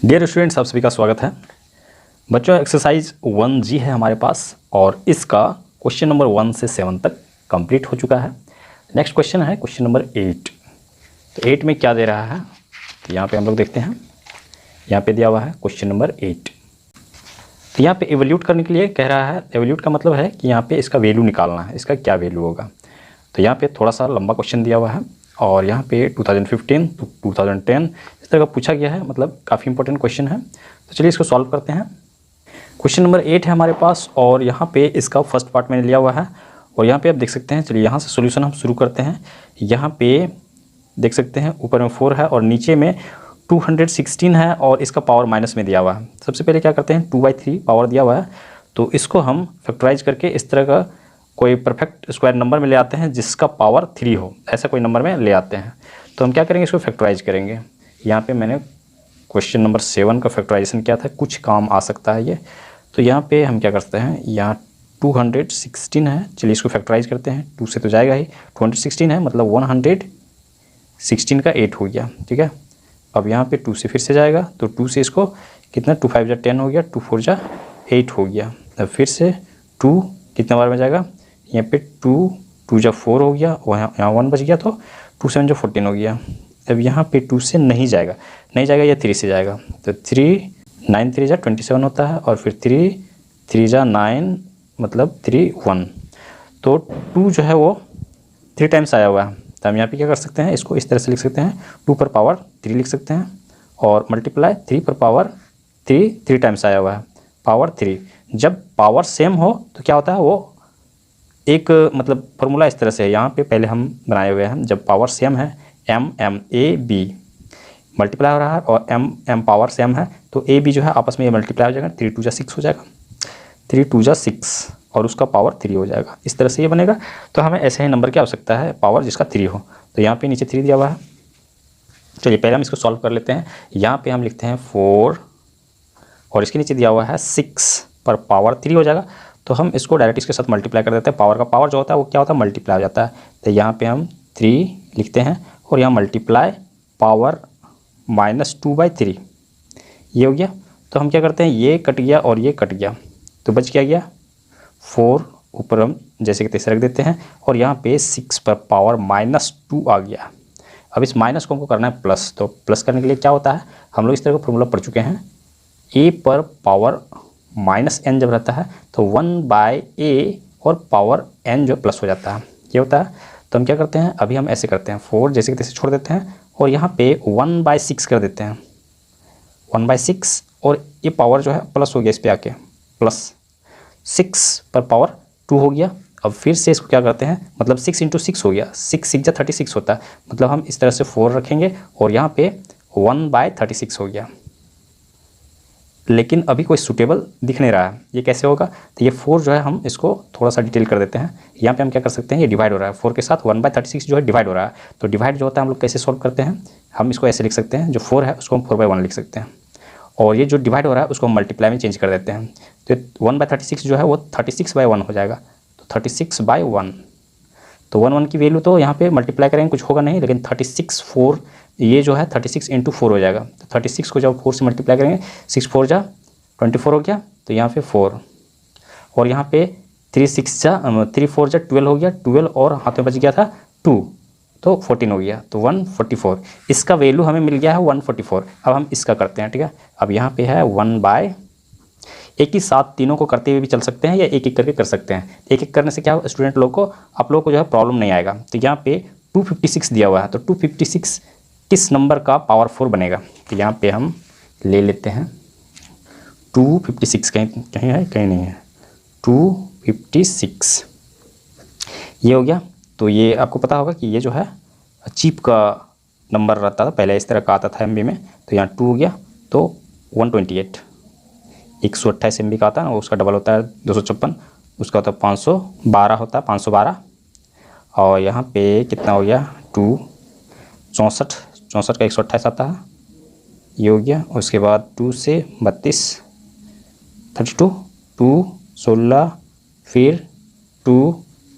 Dear students, आप सभी का स्वागत है। बच्चों, एक्सरसाइज 1G है हमारे पास और इसका क्वेश्चन नंबर 1 से 7 तक कंप्लीट हो चुका है। नेक्स्ट क्वेश्चन है क्वेश्चन नंबर 8। तो 8 में क्या दे रहा है, तो यहाँ पे हम लोग देखते हैं। यहाँ पे दिया हुआ है क्वेश्चन नंबर 8। तो यहाँ पे एवल्यूट करने के लिए कह रहा है। एवल्यूट का मतलब है कि यहाँ पे इसका वैल्यू निकालना है, इसका क्या वैल्यू होगा। तो यहाँ पे थोड़ा सा लंबा क्वेश्चन दिया हुआ है और यहाँ पे 2015 to 2010 इस तरह का पूछा गया है, मतलब काफ़ी इंपॉर्टेंट क्वेश्चन है। तो चलिए इसको सॉल्व करते हैं। क्वेश्चन नंबर 8 है हमारे पास और यहाँ पे इसका फर्स्ट पार्ट मैंने लिया हुआ है और यहाँ पे आप देख सकते हैं। चलिए यहाँ से सॉल्यूशन हम शुरू करते हैं। यहाँ पे देख सकते हैं ऊपर में 4 है और नीचे में 216 है और इसका पावर माइनस में दिया हुआ है। सबसे पहले क्या करते हैं, 2/3 पावर दिया हुआ है तो इसको हम फैक्टराइज करके इस तरह का कोई परफेक्ट स्क्वायर नंबर में ले आते हैं जिसका पावर 3 हो, ऐसा कोई नंबर में ले आते हैं। तो हम क्या करेंगे, इसको फैक्टराइज करेंगे। यहाँ पे मैंने क्वेश्चन नंबर 7 का फैक्टराइजेशन किया था, कुछ काम आ सकता है ये। तो यहाँ पे हम क्या करते हैं, यहाँ 216 है, चलिए इसको फैक्टराइज करते हैं। 2 से तो जाएगा ही, 216 है मतलब 116 का 8 हो गया, ठीक है। अब यहाँ पे 2 से फिर से जाएगा तो 2 से इसको कितना, 2 5 जा 10 हो गया, 2 4 जा 8 हो गया। अब फिर से 2 कितना बार में जाएगा, यहाँ पे 2 जा 4 हो गया और यहाँ 1 बच गया तो 2 7 जा 14 हो गया। अब यहाँ पे 2 से नहीं जाएगा या 3 से जाएगा तो 3 9 3 जा 27 होता है और फिर 3 3 जा 9 मतलब 3 1। तो 2 जो है वो 3 टाइम्स आया हुआ है। तो हम यहाँ पे क्या कर सकते हैं, इसको इस तरह से लिख सकते हैं, 2 पर पावर 3 लिख सकते हैं और मल्टीप्लाई 3 पर पावर 3 टाइम्स आया हुआ है, पावर 3। जब पावर सेम हो तो क्या होता है, वो एक मतलब फॉर्मूला इस तरह से है, यहाँ पे पहले हम बनाए हुए हैं। जब पावर सेम है, m a b मल्टीप्लाई हो रहा है और m पावर सेम है तो a b जो है आपस में ये मल्टीप्लाई हो जाएगा, 3 2 जा 6 हो जाएगा, 3 2 जा 6 और उसका पावर 3 हो जाएगा। इस तरह से ये बनेगा। तो हमें ऐसे ही नंबर की आवश्यकता है पावर जिसका 3 हो। तो यहाँ पे नीचे 3 दिया हुआ है। चलिए पहले हम इसको सॉल्व कर लेते हैं। यहाँ पे हम लिखते हैं 4 और इसके नीचे दिया हुआ है 6 पर पावर 3 हो जाएगा। तो हम इसको डायरेक्ट इसके साथ मल्टीप्लाई कर देते हैं। पावर का पावर जो होता है वो क्या होता है, मल्टीप्लाई हो जाता है। तो यहाँ पे हम 3 लिखते हैं और यहाँ मल्टीप्लाई पावर -2/3 ये हो गया। तो हम क्या करते हैं, ये कट गया और ये कट गया तो बच क्या गया 4, ऊपर हम जैसे कि तैसे रख देते हैं और यहाँ पे 6 पर पावर -2 आ गया। अब इस माइनस को हमको करना है प्लस। तो प्लस करने के लिए क्या होता है, हम लोग इस तरह का फॉर्मूला पढ़ चुके हैं, a पर पावर -n जब रहता है तो 1/a और पावर n जो प्लस हो जाता है, ये होता है। तो हम क्या करते हैं, अभी हम ऐसे करते हैं, 4 जैसे कि तैसे छोड़ देते हैं और यहाँ पे 1/6 कर देते हैं, 1/6 और ये पावर जो है प्लस हो गया, इस पे आके प्लस 6 पर पावर 2 हो गया। अब फिर से इसको क्या करते हैं, मतलब 6 × 6 हो गया, 6 6 जा 36 होता है, मतलब हम इस तरह से 4 रखेंगे और यहाँ पे 1/36 हो गया। लेकिन अभी कोई सूटेबल दिख नहीं रहा है, ये कैसे होगा। तो ये 4 जो है हम इसको थोड़ा सा डिटेल कर देते हैं। यहाँ पे हम क्या कर सकते हैं, ये डिवाइड हो रहा है 4 के साथ, 1/36 जो है डिवाइड हो रहा है। तो डिवाइड जो होता है हम लोग कैसे सॉल्व करते हैं, हम इसको ऐसे लिख सकते हैं, जो 4 है उसको हम 4/1 लिख सकते हैं और ये जो डिवाइड हो रहा है उसको हम मल्टीप्लाई में चेंज कर देते हैं। तो 1/36 जो है वो 36/1 हो जाएगा, तो 36/1। तो 1 1 की वैल्यू तो यहाँ पे मल्टीप्लाई करेंगे कुछ होगा नहीं, लेकिन 36 4 ये जो है 36 × 4 हो जाएगा। तो 36 को जब 4 से मल्टीप्लाई करेंगे, 6 4 जा 24 हो गया, तो यहाँ पे 4 और यहाँ पे 3 4 जा 12 हो गया, 12 और हाथ में बच गया था 2 तो 14 हो गया, तो 144। इसका वैल्यू हमें मिल गया है 144। अब हम इसका करते हैं, ठीक है। अब यहाँ पे है 1/, एक ही साथ तीनों को करते हुए भी चल सकते हैं या एक एक करके कर सकते हैं। एक एक करने से क्या हो, स्टूडेंट लोग को, आप लोग को जो है प्रॉब्लम नहीं आएगा। तो यहाँ पे 256 दिया हुआ है, तो 256 किस नंबर का पावर 4 बनेगा। तो यहाँ पे हम ले लेते हैं 256, कहीं है, कहीं नहीं है, 256 ये हो गया। तो ये आपको पता होगा कि ये जो है चीप का नंबर रहता था पहले, इस तरह का आता था MB में। तो यहाँ 2 हो गया तो 128, 128 MB का आता है ना, उसका डबल होता है 256, उसका होता है 512 होता है, 512। और यहाँ पे कितना हो गया 2 64 का 128 आता है, ये हो गया। उसके बाद 2 से 32 32, 2 16, फिर 2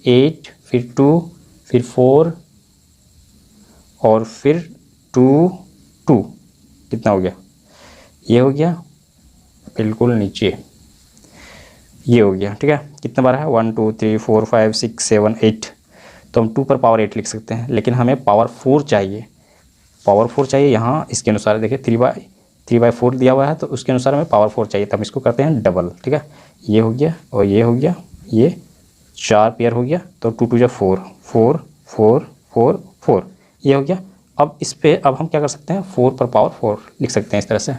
8, फिर 2, फिर 4 और फिर 2 2 कितना हो गया ये हो गया बिल्कुल नीचे, ये हो गया। ठीक है, कितने बार है 1 2 3 4 5 6 7 8, तो हम 2 पर पावर 8 लिख सकते हैं, लेकिन हमें पावर 4 चाहिए, पावर 4 चाहिए। यहाँ इसके अनुसार देखिए 3/4 दिया हुआ है, तो उसके अनुसार हमें पावर 4 चाहिए, तो हम इसको करते हैं डबल। ठीक है, ये हो गया और ये हो गया, ये 4 पेयर हो गया, तो 2 2 जा 4 4 4 4 4, ये हो गया। अब इस पे अब हम क्या कर सकते हैं, 4 पर पावर 4 लिख सकते हैं इस तरह से,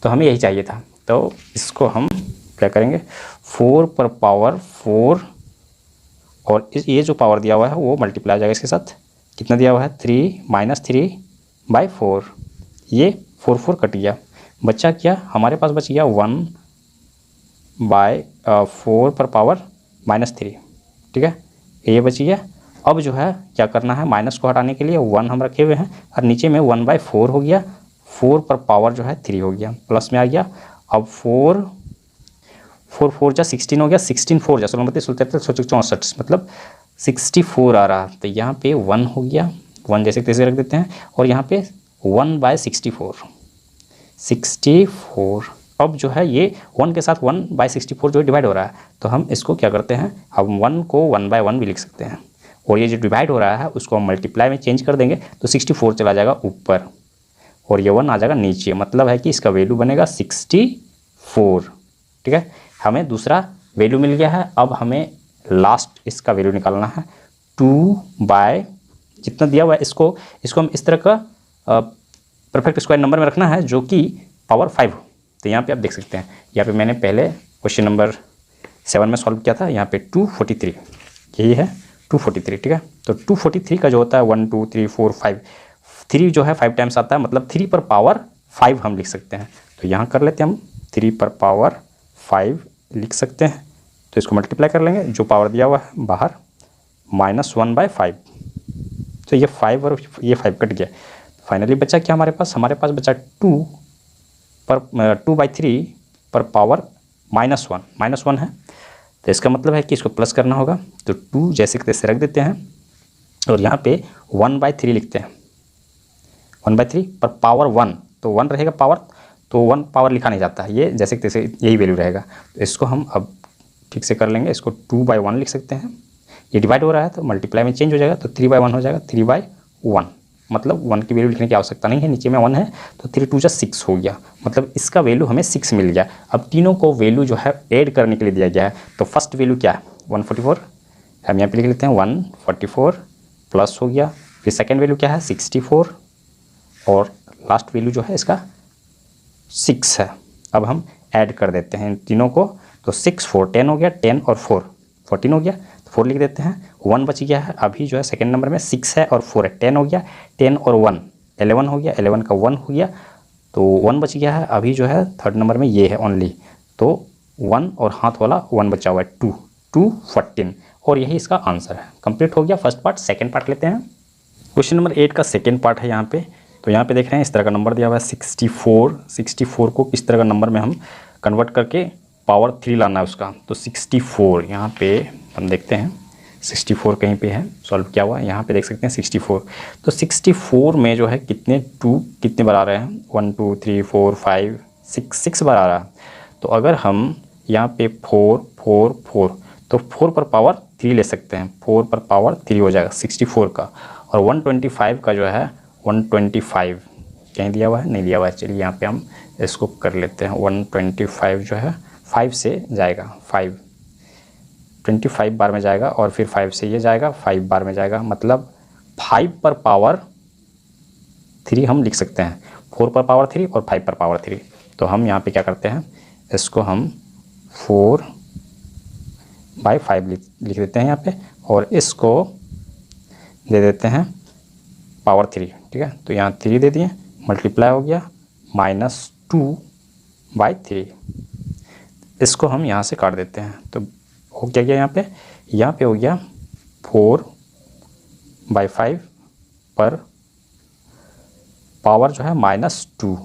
तो हमें यही चाहिए था। तो इसको हम क्या करेंगे, 4 पर पावर 4 और ये जो पावर दिया हुआ है वो मल्टीप्लाई हो जाएगा इसके साथ। कितना दिया हुआ है 3 - 3/4, ये 4 4 कट गया, बचा क्या हमारे पास, बच गया 1/4 पर पावर -3। ठीक है, ये बच गया। अब जो है क्या करना है, माइनस को हटाने के लिए 1 हम रखे हुए हैं और नीचे में 1/4 हो गया, 4 पर पावर जो है 3 हो गया, प्लस में आ गया। अब 4 4 4 जा 16 हो गया, 16 4 जा 16 32 64 मतलब 64 आ रहा, तो यहाँ पे 1 हो गया, 1 जैसे तैसे रख देते हैं, और यहाँ पे 1/64 64। अब जो है ये 1 के साथ 1/64 जो है डिवाइड हो रहा है, तो हम इसको क्या करते हैं, हम 1 को 1/1 भी लिख सकते हैं, और ये जो डिवाइड हो रहा है उसको हम मल्टीप्लाई में चेंज कर देंगे, तो 64 चला जाएगा ऊपर और ये 1 आ जाएगा नीचे, मतलब है कि इसका वैल्यू बनेगा 64। ठीक है, हमें दूसरा वैल्यू मिल गया है। अब हमें लास्ट इसका वैल्यू निकालना है, 2 जितना दिया हुआ है इसको हम इस तरह का परफेक्ट स्क्वायर नंबर में रखना है जो कि पावर 5 हो। तो यहाँ पे आप देख सकते हैं, यहाँ पे मैंने पहले क्वेश्चन नंबर 7 में सॉल्व किया था, यहाँ पे 243 यही है 243। ठीक है, तो 243 का जो होता है 1 2 3 4 5, 3 जो है 5 टाइम्स आता है, मतलब 3 पर पावर 5 हम लिख सकते हैं। तो यहाँ कर लेते हैं हम 3 पर पावर 5 लिख सकते हैं, तो इसको मल्टीप्लाई कर लेंगे, जो पावर दिया हुआ है बाहर -1/5, तो ये 5 और ये 5 कट गया। फाइनली बचा क्या हमारे पास बचा 2/3 पर पावर -1 है, तो इसका मतलब है कि इसको प्लस करना होगा, तो 2 जैसे तैसे रख देते हैं और यहाँ पे 1/3 लिखते हैं, 1/3 पर पावर 1, तो 1 रहेगा पावर, तो 1 पावर लिखा नहीं जाता है, ये जैसे तैसे यही वैल्यू रहेगा। तो इसको हम अब ठीक से कर लेंगे, इसको 2/1 लिख सकते हैं, ये डिवाइड हो रहा है तो मल्टीप्लाई में चेंज हो जाएगा, तो 3/1 हो जाएगा, 3/1 मतलब 1 की वैल्यू लिखने की आवश्यकता नहीं है, नीचे में 1 है, तो 3 2 जा 6 हो गया, मतलब इसका वैल्यू हमें 6 मिल गया। अब तीनों को वैल्यू जो है ऐड करने के लिए दिया गया है, तो फर्स्ट वैल्यू क्या है 144, हम यहाँ पे लिख लेते हैं 144 प्लस हो गया, फिर सेकेंड वैल्यू क्या है 64 और लास्ट वैल्यू जो है इसका 6 है। अब हम ऐड कर देते हैं इन तीनों को, तो 6 4 10 हो गया, 10 और 4 14 हो गया, तो 4 लिख देते हैं, 1 बच गया है। अभी जो है सेकंड नंबर में 6 है और 4 है, 10 हो गया, 10 और 1 11 हो गया, 11 का 1 हो गया, तो 1 बच गया है। अभी जो है थर्ड नंबर में ये है ओनली, तो 1 और हाथ वाला 1 बचा हुआ है, 2 2 14, और यही इसका आंसर है। कंप्लीट हो गया फर्स्ट पार्ट। सेकेंड पार्ट लेते हैं, क्वेश्चन नंबर 8 का सेकेंड पार्ट है यहाँ पे। तो यहाँ पे देख रहे हैं इस तरह का नंबर दिया हुआ है 64 को किस तरह का नंबर में हम कन्वर्ट करके पावर 3 लाना है उसका, तो 64 यहाँ पे हम देखते हैं 64 कहीं पे है सॉल्व किया हुआ, यहाँ पे देख सकते हैं 64। तो 64 में जो है कितने बार आ रहे हैं 1 2 3 4 5 6 बार आ रहा है। तो अगर हम यहाँ पे 4 4 4, तो 4 पर पावर 3 ले सकते हैं, 4 पर पावर 3 हो जाएगा 64 का, और 125 का जो है 125 कहीं दिया हुआ है, नहीं दिया हुआ है, चलिए यहाँ पे हम इसको कर लेते हैं। 125 जो है 5 से जाएगा, 25 बार में जाएगा, और फिर 5 से ये जाएगा 5 बार में जाएगा, मतलब 5 पर पावर 3 हम लिख सकते हैं, 4 पर पावर 3 और 5 पर पावर 3। तो हम यहाँ पे क्या करते हैं, इसको हम 4/5 लिख देते हैं यहाँ पे, और इसको दे देते हैं पावर 3। ठीक है, तो यहाँ 3 दे दिए, मल्टीप्लाई हो गया -2/3, इसको हम यहाँ से काट देते हैं, तो हो क्या गया यहाँ पे हो गया 4/5 पर पावर जो है -2।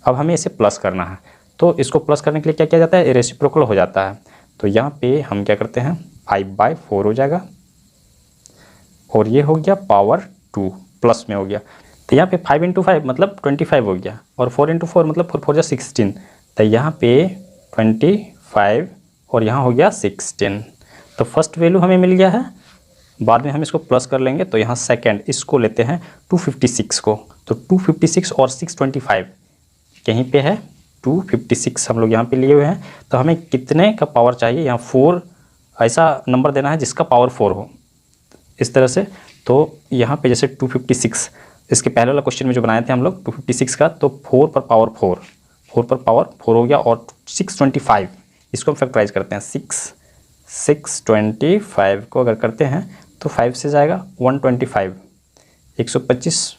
अब हमें इसे प्लस करना है, तो इसको प्लस करने के लिए क्या किया जाता है, रेसिप्रोकल हो जाता है। तो यहाँ पे हम क्या करते हैं 5/4 हो जाएगा, और ये हो गया पावर 2 प्लस में हो गया, तो यहाँ पे 5 × 5 मतलब 25 हो गया, और 4 × 4 मतलब 4 4 जा 16, तो यहाँ पे 25 और यहाँ हो गया 16। तो फर्स्ट वैल्यू हमें मिल गया है, बाद में हम इसको प्लस कर लेंगे, तो यहाँ सेकंड इसको लेते हैं 256 को, तो 256 और 625 कहीं पे है 256 हम लोग यहाँ पे लिए हुए हैं। तो हमें कितने का पावर चाहिए, यहाँ 4 ऐसा नंबर देना है जिसका पावर 4 हो, इस तरह से। तो यहाँ पे जैसे 256, इसके पहले वाला क्वेश्चन में जो बनाए थे हम लोग 256 का, तो 4 पर पावर 4 हो गया, और 625 इसको हम फैक्टराइज करते हैं, 625 को अगर करते हैं तो 5 से जाएगा 125, 125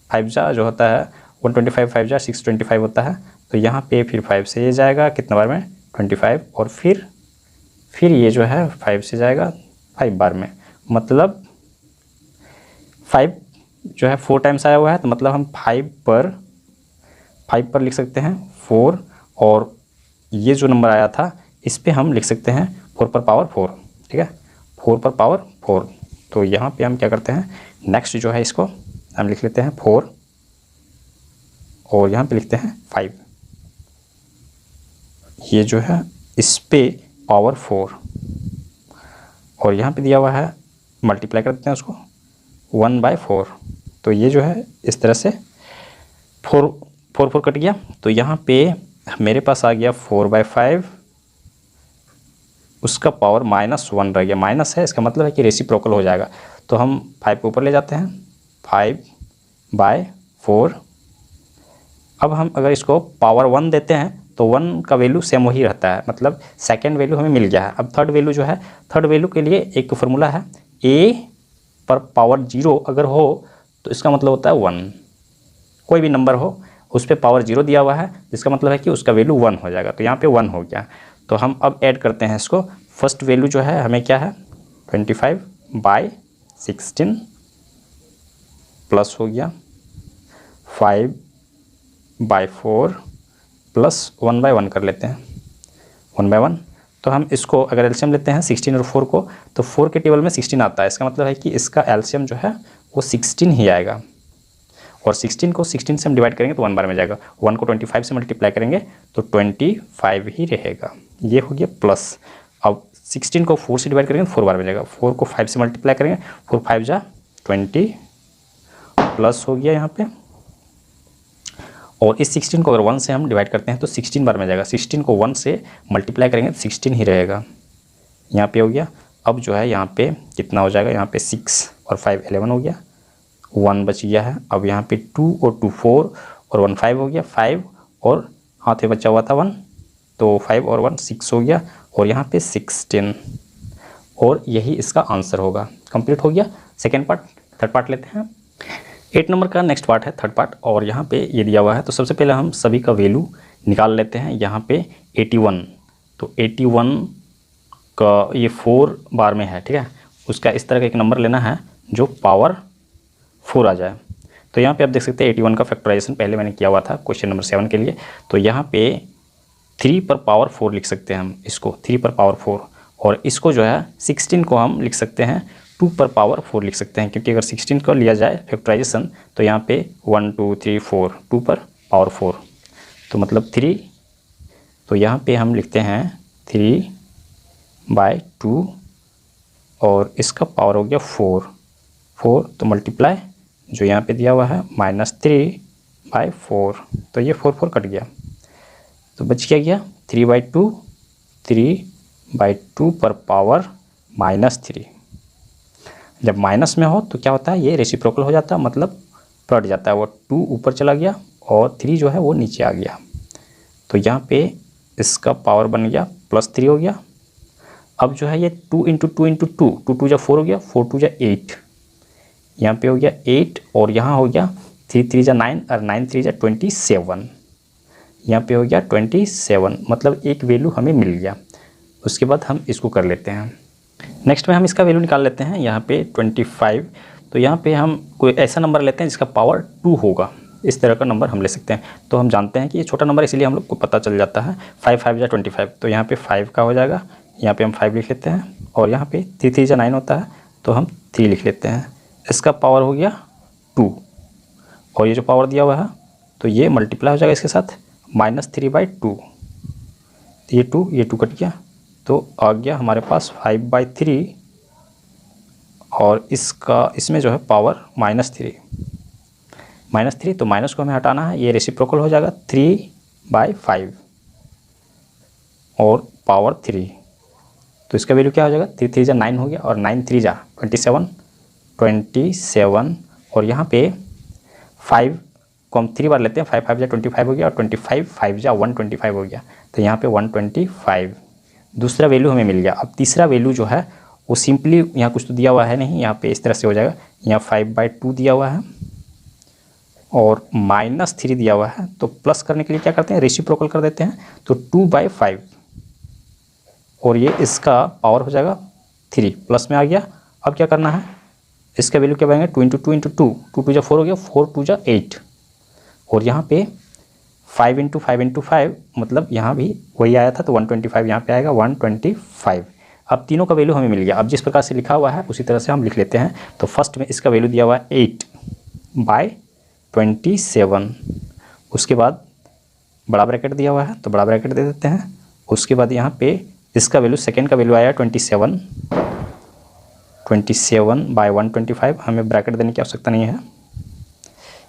5 जा जो होता है 125, 5 जा 625 होता है। तो यहाँ पे फिर 5 से ये जाएगा कितना बार में 25, और फिर ये जो है 5 से जाएगा 5 बार में, मतलब 5 जो है 4 टाइम्स आया हुआ है, तो मतलब हम 5 पर लिख सकते हैं 4, और ये जो नंबर आया था इस पे हम लिख सकते हैं 4 पर पावर 4, ठीक है, 4 पर पावर 4। तो यहाँ पे हम क्या करते हैं, नेक्स्ट जो है इसको हम लिख लेते हैं 4, और यहाँ पे लिखते हैं 5, ये जो है इस पे पावर 4, और यहाँ पे दिया हुआ है मल्टीप्लाई कर देते हैं उसको 1/4। तो ये जो है इस तरह से 4 कट गया, तो यहाँ पे मेरे पास आ गया 4/5, उसका पावर -1 रह गया, माइनस है इसका मतलब है कि रेसिप्रोकल हो जाएगा। तो हम 5 को ऊपर ले जाते हैं, 5/4। अब हम अगर इसको पावर 1 देते हैं तो 1 का वैल्यू सेम वही रहता है, मतलब सेकेंड वैल्यू हमें मिल गया है। अब थर्ड वैल्यू जो है, थर्ड वैल्यू के लिए एक फार्मूला है, a पर पावर 0 अगर हो तो इसका मतलब होता है 1, कोई भी नंबर हो उस पर पावर 0 दिया हुआ है, जिसका मतलब है कि उसका वैल्यू 1 हो जाएगा। तो यहाँ पे 1 हो गया, तो हम अब ऐड करते हैं इसको। फर्स्ट वैल्यू जो है हमें क्या है 25/16 प्लस हो गया 5/4 प्लस 1/1 कर लेते हैं, 1/1। तो हम इसको अगर एलसीएम लेते हैं 16 और 4 को, तो 4 के टेबल में 16 आता है, इसका मतलब है कि इसका एलसीएम जो है वो 16 ही आएगा, और 16 को 16 से हम डिवाइड करेंगे तो 1 बार में जाएगा, 1 को 25 से मल्टीप्लाई करेंगे तो 25 ही रहेगा, ये हो गया प्लस। अब 16 को 4 से डिवाइड करेंगे तो 4 बार में जाएगा, 4 को 5 से मल्टीप्लाई करेंगे, 4 5 जा 20 प्लस हो गया यहाँ पे, और इस 16 को अगर 1 से हम डिवाइड करते हैं तो 16 बार में जाएगा, 16 को 1 से मल्टीप्लाई करेंगे तो 16 ही रहेगा, यहाँ पे हो गया। अब जो है यहाँ पे कितना हो जाएगा, यहाँ पे 6 और 5 11 हो गया, 1 बच गया है। अब यहाँ पे 2 और 2 4 और 1 5 हो गया, 5 और हाथ में बचा हुआ था 1, तो 5 और 1 6 हो गया, और यहाँ पे 16, और यही इसका आंसर होगा। कंप्लीट हो गया सेकेंड पार्ट। थर्ड पार्ट लेते हैं, 8 नंबर का नेक्स्ट पार्ट है थर्ड पार्ट, और यहाँ पे ये दिया हुआ है। तो सबसे पहले हम सभी का वैल्यू निकाल लेते हैं। यहाँ पे 81, तो 81 का ये 4 बार में है, ठीक है, उसका इस तरह का एक नंबर लेना है जो पावर 4 आ जाए। तो यहाँ पे आप देख सकते हैं 81 का फैक्टराइजेशन पहले मैंने किया हुआ था क्वेश्चन नंबर 7 के लिए। तो यहाँ पे 3 पर पावर 4 लिख सकते हैं हम इसको, 3 पर पावर 4, और इसको जो है 16 को हम लिख सकते हैं 2 पर पावर 4 लिख सकते हैं, क्योंकि अगर 16 को लिया जाए फैक्टराइजेशन तो यहाँ पे 1 2 3 4 2 पर पावर 4, तो मतलब 3, तो यहाँ पे हम लिखते हैं 3/2, और इसका पावर हो गया 4, तो मल्टीप्लाई जो यहाँ पे दिया हुआ है -3/4, तो ये 4 4 कट गया, तो बच क्या गया 3/2, 3/2 पर पावर -3। जब माइनस में हो तो क्या होता है, ये रेसिप्रोकल हो जाता है, मतलब पलट जाता है, वो 2 ऊपर चला गया और 3 जो है वो नीचे आ गया। तो यहाँ पे इसका पावर बन गया +3 हो गया। अब जो है ये 2 × 2 × 2, 2 2 जा 4 हो गया, 4 2 जा 8, यहाँ पे हो गया 8, और यहाँ हो गया 3 3 जा 9 और 9 3 जा 27, यहाँ पे हो गया 27, मतलब एक वैल्यू हमें मिल गया। उसके बाद हम इसको कर लेते हैं, नेक्स्ट में हम इसका वैल्यू निकाल लेते हैं। यहाँ पे 25, तो यहाँ पे हम कोई ऐसा नंबर लेते हैं जिसका पावर 2 होगा, इस तरह का नंबर हम ले सकते हैं। तो हम जानते हैं कि ये छोटा नंबर इसलिए हम लोग को पता चल जाता है, 5 5 जा 25, तो यहाँ पे 5 का हो जाएगा, यहाँ पे हम 5 लिख लेते हैं, और यहाँ पे 3 3 जा 9 होता है, तो हम 3 लिख लेते हैं। इसका पावर हो गया 2, और ये जो पावर दिया हुआ है तो ये मल्टीप्लाई हो जाएगा इसके साथ -3/2। तो ये 2 कट गया तो आ गया हमारे पास 5/3 और इसमें जो है पावर -3 तो माइनस को हमें हटाना है, ये रेसिप्रोकल हो जाएगा 3/5 और पावर 3। तो इसका वैल्यू क्या हो जाएगा, 3 3 जा 9 हो गया और 9 3 जा 27 और यहाँ पे 5 को हम 3 बार लेते हैं, 5 5 जा 25 हो गया और 25 5 जा 125 हो गया। तो यहाँ पे 125 दूसरा वैल्यू हमें मिल गया। अब तीसरा वैल्यू जो है वो सिंपली यहाँ कुछ तो दिया हुआ है नहीं, यहाँ पे इस तरह से हो जाएगा, यहाँ 5/2 दिया हुआ है और -3 दिया हुआ है। तो प्लस करने के लिए क्या करते हैं, रेसिप्रोकल कर देते हैं, तो 2/5 और ये इसका पावर हो जाएगा 3 प्लस में आ गया। अब क्या करना है, इसका वैल्यू क्या बनाएंगे, 2 × 2 × 2 2 2 जा 4 हो गया, 4 2 जा 8 और यहाँ पे 5 × 5 × 5 मतलब यहाँ भी वही आया था तो 125 यहाँ पे आएगा 125। अब तीनों का वैल्यू हमें मिल गया। अब जिस प्रकार से लिखा हुआ है उसी तरह से हम लिख लेते हैं। तो फर्स्ट में इसका वैल्यू दिया हुआ है 8/27, उसके बाद बड़ा ब्रैकेट दिया हुआ है तो बड़ा ब्रैकेट दे देते हैं। उसके बाद यहाँ पे इसका वैल्यू, सेकेंड का वैल्यू आया 27/125। हमें ब्रैकेट देने की आवश्यकता नहीं है,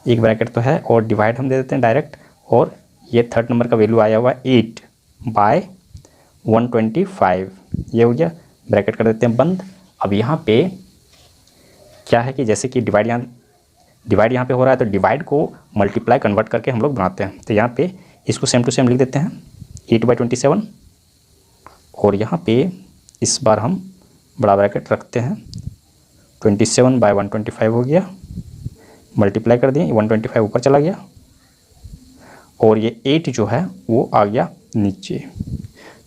एक ब्रैकेट तो है और डिवाइड हम दे देते हैं डायरेक्ट। और ये थर्ड नंबर का वैल्यू आया हुआ 8/125, ये हो गया, ब्रैकेट कर देते हैं बंद। अब यहाँ पे क्या है कि जैसे कि डिवाइड यहाँ पे हो रहा है तो डिवाइड को मल्टीप्लाई कन्वर्ट करके हम लोग बनाते हैं। तो यहाँ पे इसको सेम टू सेम लिख देते हैं 8/27 और यहाँ पे इस बार हम बड़ा ब्रैकेट रखते हैं, 27/125 हो गया, मल्टीप्लाई कर दिए, 125 ऊपर चला गया और ये 8 जो है वो आ गया नीचे।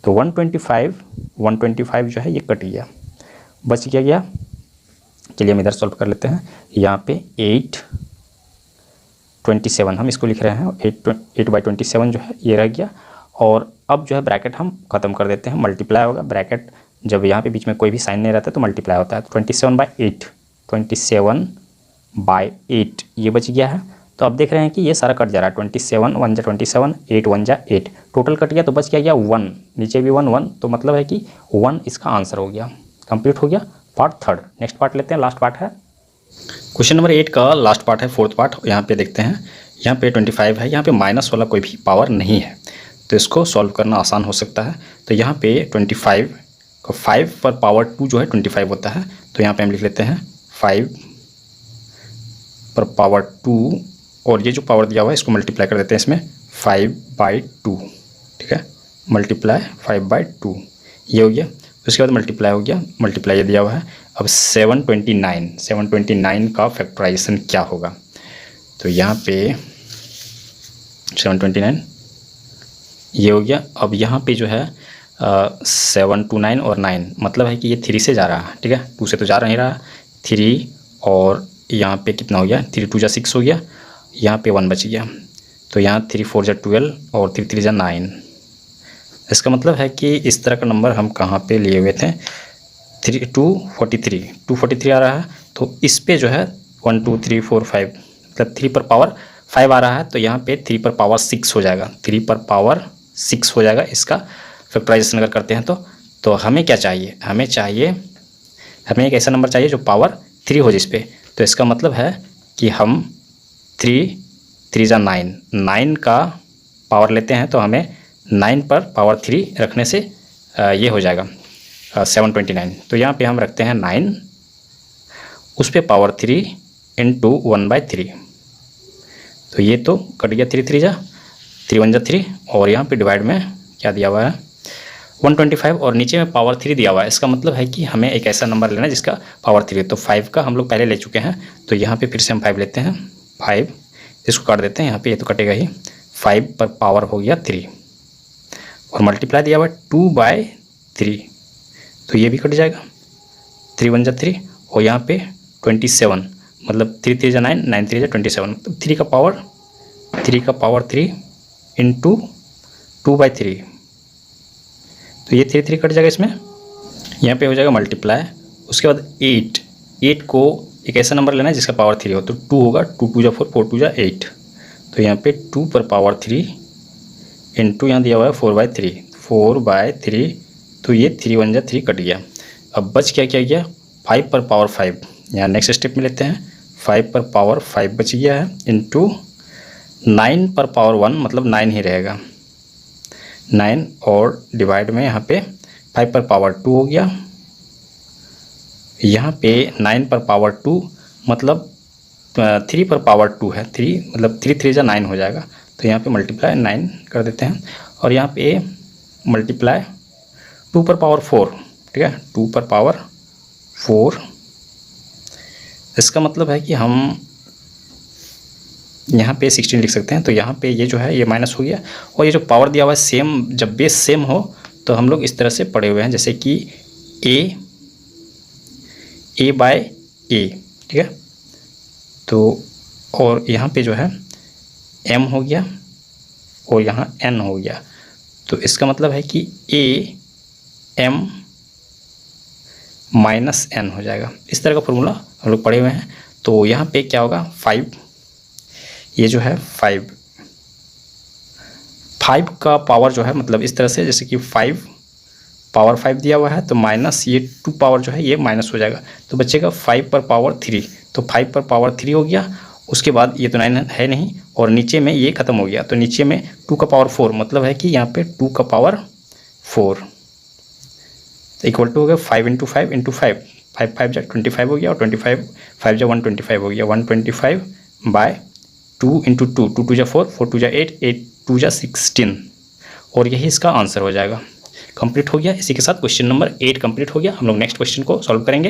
तो 125 जो है ये कट गया, बच गया। चलिए हम इधर सॉल्व कर लेते हैं। यहाँ पे 8/27 हम इसको लिख रहे हैं, 8/27 जो है ये रह गया। और अब जो है ब्रैकेट हम ख़त्म कर देते हैं, मल्टीप्लाई होगा। ब्रैकेट जब यहाँ पे बीच में कोई भी साइन नहीं रहता तो मल्टीप्लाई होता है। तो 27/8 ये बच गया है। तो अब देख रहे हैं कि ये सारा कट जा रहा है, 27 1 जा 27, 8 1 जा 8, टोटल कट गया तो बच गया 1, नीचे भी 1 1, तो मतलब है कि 1 इसका आंसर हो गया। कंप्लीट हो गया पार्ट थर्ड। नेक्स्ट पार्ट लेते हैं, लास्ट पार्ट है क्वेश्चन नंबर 8 का लास्ट पार्ट है, फोर्थ पार्ट। यहाँ पे देखते हैं, यहाँ पे 25 है, यहाँ पे माइनस वाला कोई भी पावर नहीं है तो इसको सॉल्व करना आसान हो सकता है। तो यहाँ पे 25 का 5 पर पावर 2 जो है 25 होता है। तो यहाँ पे हम लिख लेते हैं 5 पर पावर 2 और ये जो पावर दिया हुआ है इसको मल्टीप्लाई कर देते हैं इसमें 5/2, ठीक है, मल्टीप्लाई 5/2 ये हो गया। उसके बाद मल्टीप्लाई हो गया, मल्टीप्लाई ये दिया हुआ है। अब 729 का फैक्टराइजेशन क्या होगा, तो यहाँ पे 729 ये हो गया। अब यहाँ पे जो है 7 2 9 और 9 मतलब है कि ये 3 से जा रहा है, ठीक है, 2 से तो जा नहीं रहा, 3 और यहाँ पे कितना हो गया, 3 2 जा 6 हो गया, यहाँ पे 1 बच गया। तो यहाँ 3 4 जा 12 और 3 3 जा 9। इसका मतलब है कि इस तरह का नंबर हम कहाँ पे लिए हुए थे, 243 आ रहा है। तो इस पे जो है 1 2 3 4 5 मतलब 3 पर पावर 5 आ रहा है। तो यहाँ पे 3 पर पावर 6 हो जाएगा, 3 पर पावर 6 हो जाएगा इसका फैक्टराइजेशन अगर करते हैं तो हमें क्या चाहिए, हमें एक ऐसा नंबर चाहिए जो पावर 3 हो जिस पे। तो इसका मतलब है कि हम 3 3 जा 9 का पावर लेते हैं तो हमें 9 पर पावर 3 रखने से ये हो जाएगा 729। तो यहाँ पे हम रखते हैं 9, उस पे पावर 3 इंटू 1/3। तो ये तो कट गया, 3 3 जा 3 1 जा 3 और यहाँ पे डिवाइड में क्या दिया हुआ है 125 और नीचे में पावर 3 दिया हुआ है। इसका मतलब है कि हमें एक ऐसा नंबर लेना है जिसका पावर 3 है। तो 5 का हम लोग पहले ले चुके हैं तो यहाँ पे फिर से हम 5 लेते हैं, 5 इसको काट देते हैं, यहाँ पे ये तो कटेगा ही, 5 पर पावर हो गया 3 और मल्टीप्लाई दिया हुआ 2/3 तो ये भी कट जाएगा, 3 1 जा 3 और यहाँ पे 27 मतलब 3 3 जा 9 9 3 जा 27 मतलब 3 का पावर 3 इंटू 2/3। तो ये 3 3 कट जाएगा इसमें, यहाँ पे हो जाएगा मल्टीप्लाई। उसके बाद 8 को एक ऐसा नंबर लेना है जिसका पावर 3 हो, तो 2 होगा, 2 2 जा 4, 4 2 जा 8, तो यहाँ पे 2 पर पावर 3 इंटू यहाँ दिया हुआ है 4/3, 4/3, तो ये 3 1 जा 3 कट गया। अब बच क्या क्या गया, 5 पर पावर 5, यहाँ नेक्स्ट स्टेप में लेते हैं, 5 पर पावर 5 बच गया है, इंटू 9 पर पावर 1, मतलब 9 ही रहेगा, 9, और डिवाइड में यहाँ पे 5 पर पावर 2 हो गया, यहाँ पे 9 पर पावर 2 मतलब 3 पर पावर 2 है, 3 मतलब 3 3 जा 9 हो जाएगा, तो यहाँ पे मल्टीप्लाई 9 कर देते हैं, और यहाँ पे मल्टीप्लाई 2 पर पावर 4, ठीक है, 2 पर पावर 4। इसका मतलब है कि हम यहाँ पे 16 लिख सकते हैं, तो यहाँ पे ये जो है ये माइनस हो गया, और ये जो पावर दिया हुआ है सेम, जब बेस सेम हो तो हम लोग इस तरह से पढ़े हुए हैं, जैसे कि a बाय a, ठीक है, तो और यहाँ पे जो है m हो गया और यहाँ n हो गया, तो इसका मतलब है कि a m माइनस n हो जाएगा। इस तरह का फॉर्मूला हम लोग पढ़े हुए हैं। तो यहाँ पे क्या होगा, 5, ये जो है 5 का पावर जो है, मतलब इस तरह से जैसे कि 5 पावर 5 दिया हुआ है, तो माइनस ये 2 पावर जो है ये माइनस हो जाएगा, तो बचेगा 5 पर पावर 3, तो 5 पर पावर 3 हो गया। उसके बाद ये तो 9 है नहीं, और नीचे में ये ख़त्म हो गया, तो नीचे में 2 का पावर 4, मतलब है कि यहाँ पे 2 का पावर 4 इक्वल टू हो गया 5 × 5 × 5, 5 5 जा 25 हो गया, और 25 5 जा 125 हो गया, 125/2 × 2, 2 2 जा 4, 4 2 जा 8, 8 2 जा 16, और यही इसका आंसर हो जाएगा। कंप्लीट हो गया। इसी के साथ क्वेश्चन नंबर 8 कंप्लीट हो गया। हम लोग नेक्स्ट क्वेश्चन को सॉल्व करेंगे।